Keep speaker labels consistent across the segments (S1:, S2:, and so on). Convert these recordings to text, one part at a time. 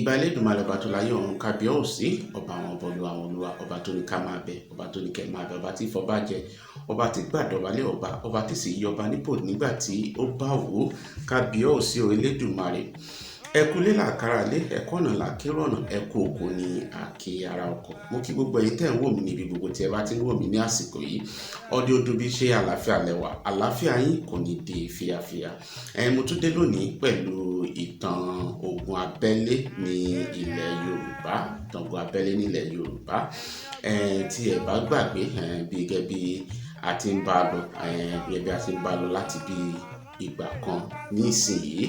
S1: Ìbà Elédùmarè ọba tó láyé ọ̀run kábíyèsí ọba àwọn ọba olúwa àwọn olúwa ọba tó ní ká máa bẹ ọba tó ní kẹ́ máa bẹ ọba tí fọba jẹ ọba tí gbàdọ̀bálẹ̀ ọba tí sì yọba nípò nígbà tí ó bá wò ó kábíyèsí Elédùmarè. Ẹkú lé làkàrà lé ẹkú ọ̀nà làkérò ọ̀nà ẹkú òkú ní àkè ara ọkọ̀. Mo kí gbogbo ẹ̀yin tẹ́ ń wò mí níbi gbogbo tí ẹ bá ti ń wò mí ní àsìkò yìí. Ọdẹ odò bí ṣe àlàáfíà lẹ́wà àlàáfíà yín kò ní di fíafíà. Mo tún dé lónìí pẹ̀lú ìtàn ogun abẹ́lé ní ilẹ̀ Yorùbá, ìtàn ogun abẹ́lé ní ilẹ̀ Yorùbá. Tí ẹ bá gbàgbé gẹ́gẹ́ bí a ti ń bá lọ láti bí ìgbà kan nísìnyí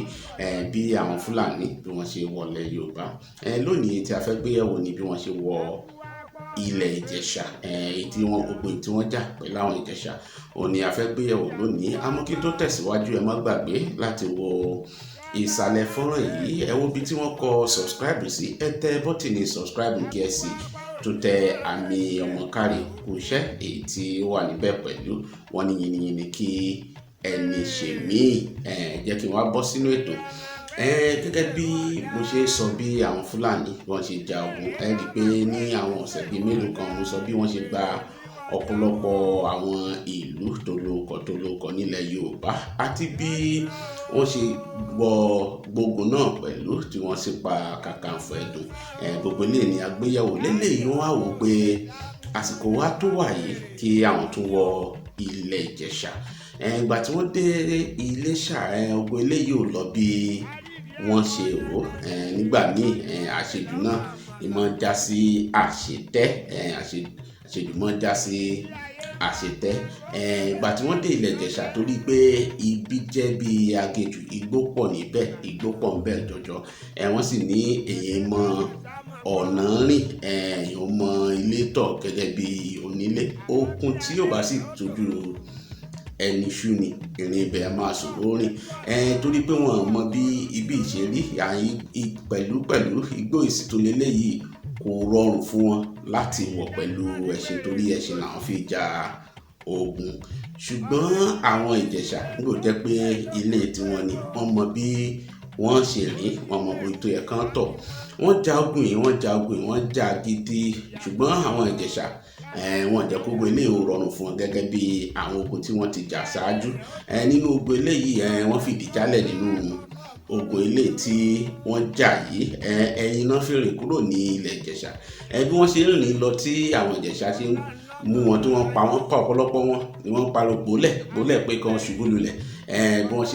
S1: bí àwọn Fúlàní bí wọ́n ṣe wọlé Yorùbá. Lónìí tí a fẹ́ gbé yẹ̀wò ni bí wọ́n ṣe wọ ilẹ̀ Ìjẹ̀ṣà, tí wọ́n jà pẹ̀lú àwọn Ìjẹ̀ṣà òun ni a fẹ́ gbé yẹ̀wò lónìí. Àmọ́ kí tó tẹ̀síwájú ẹ má gbàgbé láti wo ìsàlẹ̀ fọ́nrán yìí, ẹ wo bí tí wọ́n kọ subscribe sí, ẹ tẹ bọ́tìnì subscribe kí ẹ sì tún tẹ àmì ọmọ káre kú iṣẹ́ èyí tí ó wà níbẹ̀ pẹ̀lú wọn ní yìnyín kí ẹni ṣe míì. Jẹ́ kí n wá bọ́ sínú ètò. Gẹ́gẹ́ bí mo ṣe sọ bí àwọn Fúlàní wọ́n ṣe ja ogun, rí i pé ní àwọn ọ̀sẹ̀ bíi mélòó kan mo sọ bí wọ́n ṣe gba ọ̀pọ̀lọpọ̀ àwọn ìlú tó lóko nílẹ̀ Yorùbá àti bí wọ́n ṣe wọ gbógun náà pẹ̀lú tí wọ́n sì pa Kàkànfò Ẹ̀dùn. Gbogbo ilé ní àgbéyẹ̀wò lélẹ́yìí wọ́n wá wò pé àsìkò wa tó wà yìí kí àwọn tún wọ ilẹ̀ Ìjẹ̀ṣà. Ìgbà tí wọ́n dé Iléṣà, ogun eléyìí ò lọ bí wọ́n ṣe rò. Nígbà míì àṣejù náà ìmọ̀ já sí àṣetẹ́, àṣejù mọ́ já sí àṣetẹ́. Ìgbà tí wọ́n dé ilẹ̀ Ìjẹ̀ṣà torí pé ibi jẹ́ bí agéjù, igbó pọ̀ níbẹ̀, igbó pọ̀ níbẹ̀ jọjọ. Wọ́n sì ní èyí mọ ọ̀nà rìn, èyí mọ ilé tọ̀ gẹ́gẹ́ bí onílé. Okun tí yóò bá sì tójú ẹni ṣú ni ìrìn ibẹ̀ a máa ṣòro rìn. Torí pé wọ́n mọ bí ibi ìṣerí pẹ̀lú igbó ìsìtòlélẹ̀ yìí kò rọrùn fún wọn láti wọ̀ pẹ̀lú ẹṣin torí ẹṣin làwọn fi ja ogun. Ṣùgbọ́n àwọn Ìjẹ̀ṣà ló jẹ́ pé ilé tiwọn ni wọ́n mọ bí wọ́n ṣe rìn, wọ́n mọ bó tó yẹ kán tọ̀. Wọ́n ja ogun yìí, wọ́n jà gidi. Ṣùgbọ́n àwọn Ìjẹ̀ṣà wọ́n jẹ́ kó gbogbo eléyìí ó rọrùn fún wọn gẹ́gẹ́ bí àwọn ogun tí wọ́n ti jà ṣáájú. Nínú ogun eléyìí wọ́n fìdí jálẹ̀ nínú ogun eléyìí tí wọ́n jà yìí. Ẹ̀yìn náà fi rìn kúrò ní ilẹ̀ Ìjẹ̀ṣà. Bí wọ́n ṣe rìn lọ tí àwọn Ìjẹ̀ṣà ṣe mú wọn tí wọ́n pa ọ̀pọ̀lọpọ̀ wọn ni wọ́n pa gbólẹ̀ pé kan ṣubú lulẹ̀. Bí wọ́n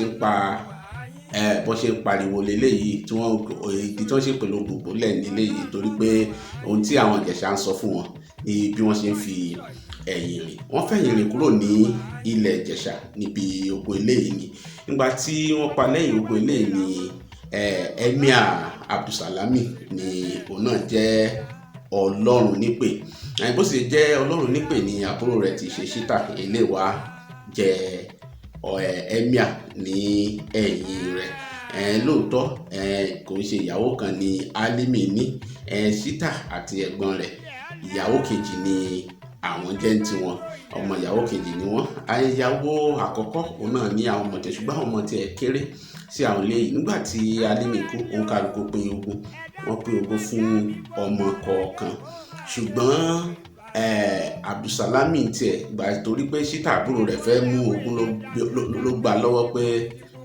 S1: ṣe ń pariwo leléyìí tí wọ́n ṣe pẹ̀lú gbólẹ̀ níléyìí torí pé ohun tí àwọn Ìjẹ̀ṣà ń sọ fún wọn ni bí wọ́n ṣe ń fi ẹ̀yìn rìn. Wọ́n fẹ̀yìn rìn kúrò ní ilẹ̀ Ìjẹ̀ṣà níbi ogun eléyìí ni. Nígbà tí wọ́n pa lẹ́yìn ogun eléyìí ni Emir Abdulsalami ni òun náà jẹ́ Ọlọ́run nípè. Bó sì jẹ́ Ọlọ́run nípè ni àbúrò rẹ̀ ti ṣe Ṣítà eléwà jẹ́ Emir ní ẹ̀yìn rẹ̀. Lóòótọ́ kò ń ṣe ìyàwó kan ni Álímì ní. Ṣítà àti ẹ̀gbọ́n rẹ̀ ìyàwó kejì ni àwọn jẹ́ tiwọn, ọmọ ìyàwó kejì ni wọ́n. Ìyàwó àkọ́kọ́ òun náà ní àwọn ọmọ tẹ̀, ṣùgbọ́n àwọn ọmọ tiẹ̀ kéré sí àwọn eléyìí. Nígbà tí Álímì kú, òun kálukú pín ogún, wọ́n pín ogún fún ọmọ kọ̀ọ̀kan. Ṣùgbọ́n Abdulsalami tiẹ̀ gbà torí pé Ṣítà àbúrò rẹ̀ fẹ́ mú ogún ló gbà lọ́wọ́ pé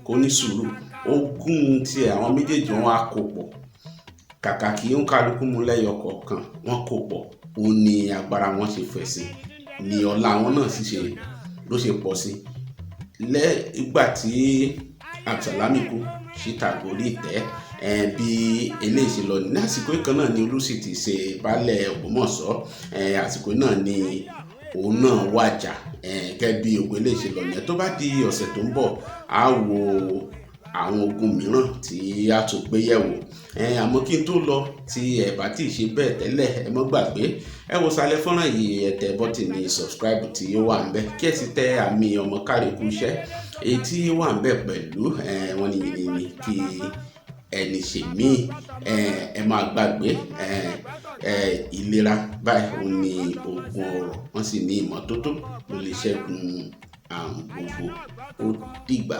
S1: kó ní sùúrù. Ogún tiẹ̀ àwọn méjèèjì wọn á kó pọ̀. Kàkà kí òun kálukú mú lẹ́yọ kọ̀ọ̀kan, wọ́n kó pọ̀. Òun ni agbára wọn ṣe fẹ̀ sí, ni ọlá wọn náà sì ló ṣe pọ̀ sí. Ìgbà tí Abdulsalami kú, Ṣítà gorí ìtẹ́. Bí eléyìí ṣe lọ ní àsìkò kan náà ni Olúṣì ti ṣe baálẹ̀ Ògbómọ̀ṣọ́. Àsìkò náà ni òun náà wàjà. Gẹ́gẹ́ bí ogun eléyìí ṣe lọ nìyẹn. Tó bá di ọ̀sẹ̀ tó ń bọ̀ á wo àwọn ogun mìíràn tí a tún gbé yẹ̀wò. Àmọ́ kí n tó lọ, tí ẹ bá tí ì ṣe bẹ́ẹ̀ tẹ́lẹ̀ ẹ má gbàgbé ẹ wo sàlẹ̀ fọ́nrán yìí, ẹ tẹ bọ́tìnì subscribe tí ó wà ńbẹ̀ kí ẹ sì tẹ àmì ọmọ káre kú iṣẹ́ èyí tí ó wà ńbẹ̀ pẹ̀lú wọ́n ní yìnyín kí ẹni ṣe míì. Ẹ má gbàgbé ìlera báyìí òun ni oògùn ọrọ̀, wọ́n sì ní ìmọ́tótó ló lè ṣẹ́gun àrùn gbogbo. Ó dìgbà.